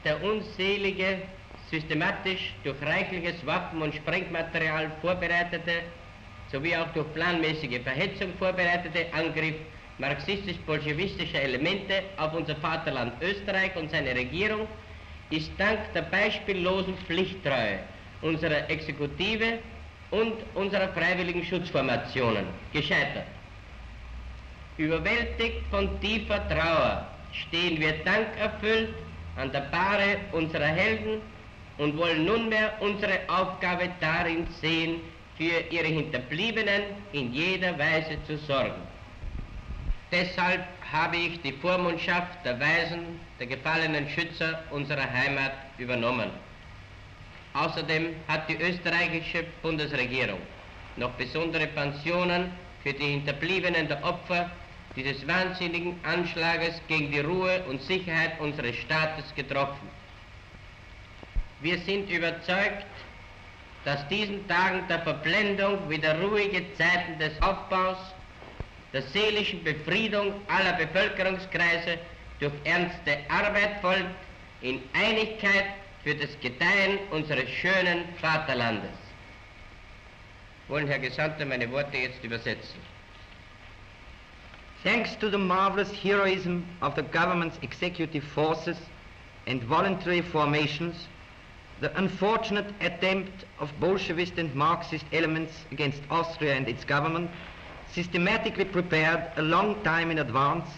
der unselige, systematisch durch reichliches Waffen- und Sprengmaterial vorbereitete, sowie auch durch planmäßige Verhetzung vorbereitete Angriff marxistisch-bolschewistischer Elemente auf unser Vaterland Österreich und seine Regierung ist dank der beispiellosen Pflichttreue unserer Exekutive und unserer freiwilligen Schutzformationen gescheitert. Überwältigt von tiefer Trauer stehen wir dankerfüllt an der Bahre unserer Helden und wollen nunmehr unsere Aufgabe darin sehen, für ihre Hinterbliebenen in jeder Weise zu sorgen. Deshalb habe ich die Vormundschaft der Waisen, der gefallenen Schützer unserer Heimat übernommen. Außerdem hat die österreichische Bundesregierung noch besondere Pensionen für die Hinterbliebenen der Opfer dieses wahnsinnigen Anschlages gegen die Ruhe und Sicherheit unseres Staates getroffen. Wir sind überzeugt, dass diesen Tagen der Verblendung wieder ruhige Zeiten des Aufbaus, der seelischen Befriedung aller Bevölkerungskreise durch ernste Arbeit folgt, in Einigkeit für das Gedeihen unseres schönen Vaterlandes. Wollen, Herr Gesandter, meine Worte jetzt übersetzen? Thanks to the marvelous heroism of the government's executive forces and voluntary formations, the unfortunate attempt of Bolshevist and Marxist elements against Austria and its government, systematically prepared a long time in advance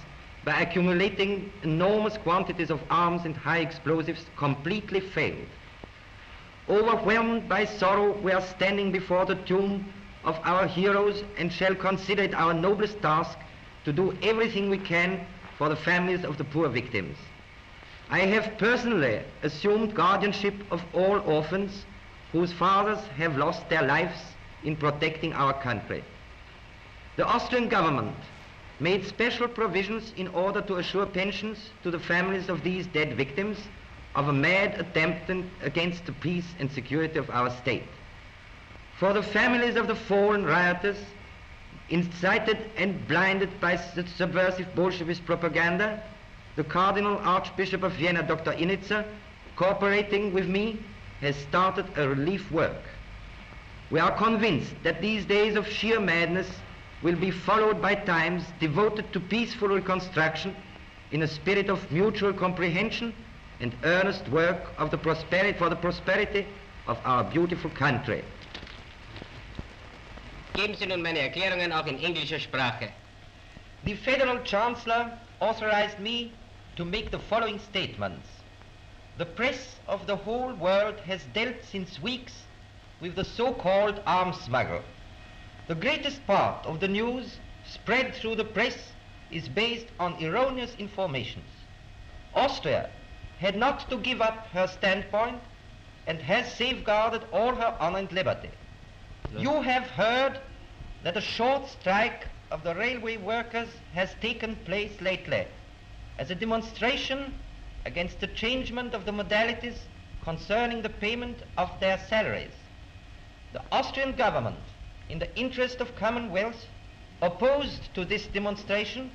by accumulating enormous quantities of arms and high explosives, completely failed. Overwhelmed by sorrow, we are standing before the tomb of our heroes and shall consider it our noblest task to do everything we can for the families of the poor victims. I have personally assumed guardianship of all orphans whose fathers have lost their lives in protecting our country. The Austrian government made special provisions in order to assure pensions to the families of these dead victims of a mad attempt against the peace and security of our state. For the families of the fallen rioters, incited and blinded by subversive Bolshevist propaganda, the Cardinal Archbishop of Vienna, Dr. Initzer, cooperating with me, has started a relief work. We are convinced that these days of sheer madness will be followed by times devoted to peaceful reconstruction in a spirit of mutual comprehension and earnest work of for the prosperity of our beautiful country. Geben Sie nun meine Erklärungen auch in englischer Sprache. The Federal Chancellor authorized me to make the following statements. The press of the whole world has dealt since weeks with the so-called arms smuggle. The greatest part of the news spread through the press is based on erroneous informations. Austria had not to give up her standpoint and has safeguarded all her honor and liberty. You have heard that a short strike of the railway workers has taken place lately as a demonstration against the changement of the modalities concerning the payment of their salaries. The Austrian government, in the interest of commonwealth, opposed to this demonstration,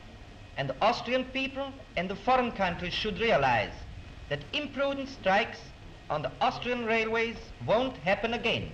and the Austrian people and the foreign countries should realize that imprudent strikes on the Austrian railways won't happen again.